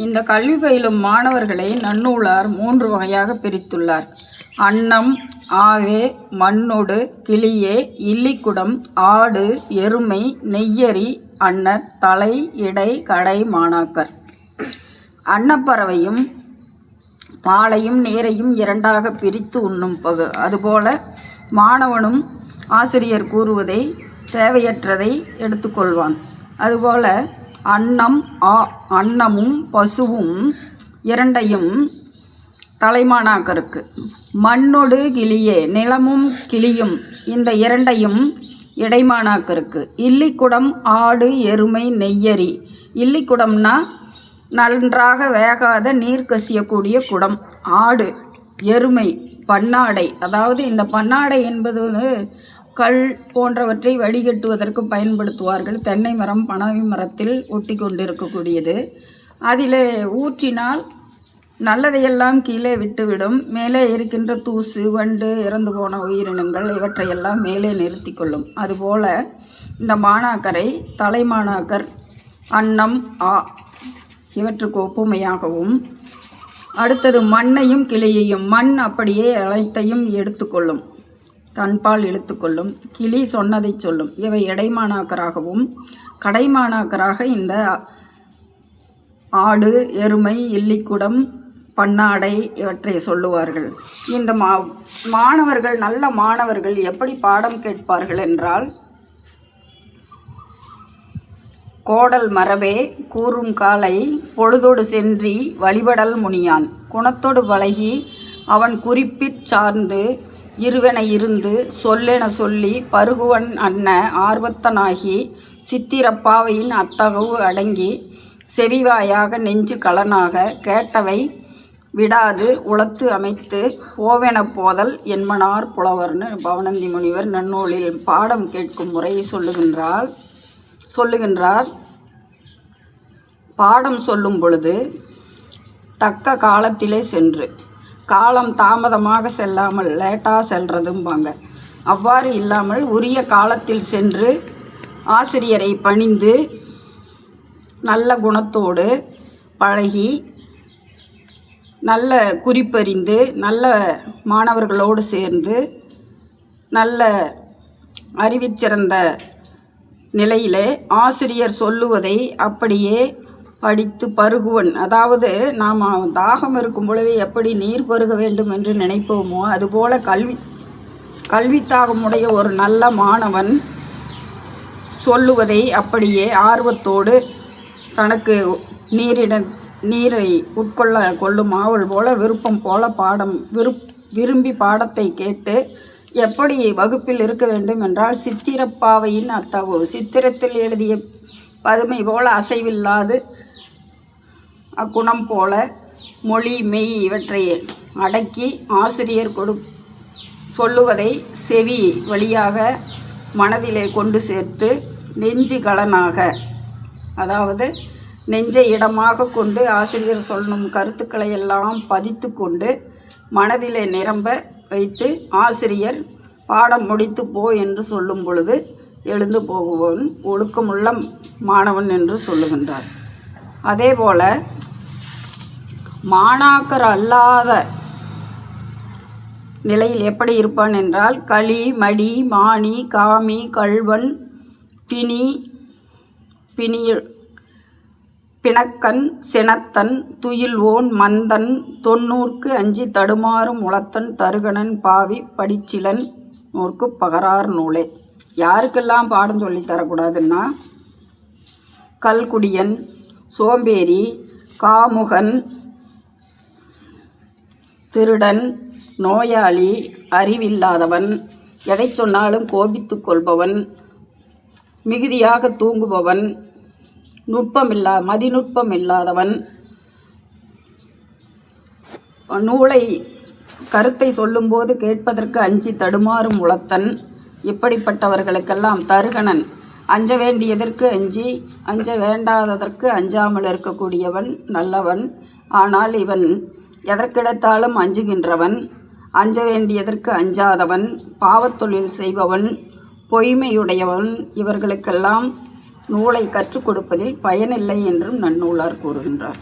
இந்த கல்வி பயிலும் மாணவர்களை நன்னூலார் 3 வகையாக பிரித்துள்ளார். அன்னம், ஆவே, மண்ணொடு, கிளியே, இல்லிக்குடம், ஆடு, எருமை, நெய்யரி, அன்னர், தலை, இடை, கடை மாணாக்கர். அன்னப்பறவையும் பாலையும் நீரையும் 2ஆக பிரித்து உண்ணும் அதுபோல மாணவனும் ஆசிரியர் கூறுவதை தேவையற்றதை எடுத்துக்கொள்வான். அதுபோல அன்னமும் பசுவும் 2ஐயும் தலைமாணாக்கருக்கு. மண்ணொடு கிளியே, நிலமும் கிளியும் இந்த 2ஐயும் இடைமாணாக்கருக்கு. இல்லிக்குடம், ஆடு, எருமை, நெய்யரி. இல்லிக்குடம்னா நன்றாக வேகாத நீர் கசியக்கூடிய குடம். ஆடு, எருமை, பன்னாடை. அதாவது இந்த பன்னாடை என்பது கல் போன்றவற்றை வடிகட்டுவதற்கு பயன்படுத்துவார்கள். தென்னை மரம், பனை மரத்தில் ஒட்டி கொண்டிருக்கக்கூடியது. அதில் ஊற்றினால் நல்லதையெல்லாம் கீழே விட்டுவிடும். மேலே இருக்கின்ற தூசு, வண்டு, இறந்து போன உயிரினங்கள் இவற்றையெல்லாம் மேலே நிறுத்தி கொள்ளும். அதுபோல் இந்த மாணாக்கரை தலைமாணாக்கர் அன்னம், இவற்றுக்கு ஒப்புமையாகவும். அடுத்தது மண்ணையும் கிளியையும். மண் அப்படியே அனைத்தையும் எடுத்துக்கொள்ளும், தன்பால் இழுத்துக்கொள்ளும். கிளி சொன்னதை சொல்லும். இவை இடைமாணாக்கராகவும். கடைமாணாக்கராக இந்த ஆடு, எருமை, இல்லிக்குடம், பன்னாடை இவற்றை சொல்லுவார்கள். இந்த மாணவர்கள், நல்ல மாணவர்கள் எப்படி பாடம் கேட்பார்கள் என்றால், கோடல் மரபே கூறும் காலை பொழுதோடு சென்றி வழிபடல் முனியான். குணத்தோடு பழகி அவன் குறிப்பிற் சார்ந்து இருவென இருந்து சொல்லென சொல்லி பருகுவன் அன்ன ஆர்வத்தனாகி சித்திரப்பாவையின் அத்தகவு அடங்கி செவிவாயாக நெஞ்சு கலனாக கேட்டவை விடாது உளத்து அமைத்து போவென போதல் என்மனார் புலவர்னு பவனந்தி முனிவர் நன்னூலில் பாடம் கேட்கும் முறையை சொல்லுகின்றார். பாடம் சொல்லும் பொழுது தக்க காலத்திலே சென்று, காலம் தாமதமாக செல்லாமல் லேட்டாக செல்றதும்பாங்க. அவ்வாறு இல்லாமல் உரிய காலத்தில் சென்று ஆசிரியரை பணிந்து நல்ல குணத்தோடு பழகி நல்ல குறிப்பறிந்து நல்ல மாணவர்களோடு சேர்ந்து நல்ல அறிவிச்சிறந்த நிலையிலே ஆசிரியர் சொல்லுவதை அப்படியே படித்து பருகுவன். அதாவது நாம் தாகம் இருக்கும் பொழுது எப்படி நீர் பருக வேண்டும் என்று நினைப்போமோ அதுபோல கல்வித்தாகமுடைய ஒரு நல்ல மாணவன் சொல்லுவதை அப்படியே ஆர்வத்தோடு தனக்கு நீரை உட்கொள்ள கொள்ளும் ஆவல் போல விருப்பம் போல விரும்பி பாடத்தை கேட்டு எப்படி வகுப்பில் இருக்க வேண்டும் என்றால், சித்திரப்பாவையின் அத்தகு சித்திரத்தில் எழுதிய பதுமை போல அசைவில்லாது அக்குணம் போல மொழி மெய் இவற்றை அடக்கி ஆசிரியர் சொல்லுவதை செவி வழியாக மனதிலே கொண்டு சேர்த்து நெஞ்சு கலனாக, அதாவது நெஞ்சை இடமாக கொண்டு ஆசிரியர் சொல்லும் கருத்துக்களை எல்லாம் பதித்து கொண்டு மனதிலே நிரம்ப வைத்து ஆசிரியர் பாடம் முடித்து போ என்று சொல்லும் பொழுது எழுந்து போகுவன் ஒழுக்கமுள்ள மாணவன் என்று சொல்லுகின்றார். அதேபோல மாணாக்கர் அல்லாத நிலையில் எப்படி இருப்பான் என்றால், களி, மடி, மானி, காமி, கள்வன், பிணக்கன், சினத்தன், துயில்வோன், மந்தன், 90க்கு அஞ்சி தடுமாறும் உளத்தன், தருகணன், பாவி, படிச்சிலன், நூற்கு பகரார் நூலே. யாருக்கெல்லாம் பாடம் சொல்லி தரக்கூடாதுன்னா, கல்குடியன், சோம்பேறி, காமுகன், திருடன், நோயாளி, அறிவில்லாதவன், எதை சொன்னாலும் கோபித்து கொள்பவன், மிகுதியாக தூங்குபவன், மதிநுட்பம் இல்லாதவன், கருத்தை சொல்லும்போது கேட்பதற்கு அஞ்சி தடுமாறும் உளத்தன், இப்படிப்பட்டவர்களுக்கெல்லாம் தருகணன். அஞ்ச வேண்டியதற்கு அஞ்சி அஞ்ச வேண்டாததற்கு அஞ்சாமல் இருக்கக்கூடியவன் நல்லவன். ஆனால் இவன் எதற்கிடத்தாலும் அஞ்சுகின்றவன், அஞ்ச வேண்டியதற்கு அஞ்சாதவன், பாவத்தொழில் செய்பவன், பொய்மையுடையவன். இவர்களுக்கெல்லாம் நூலை கற்றுக் கொடுப்பதில் பயனில்லை என்றும் நன்னூலார் கூறுகின்றார்.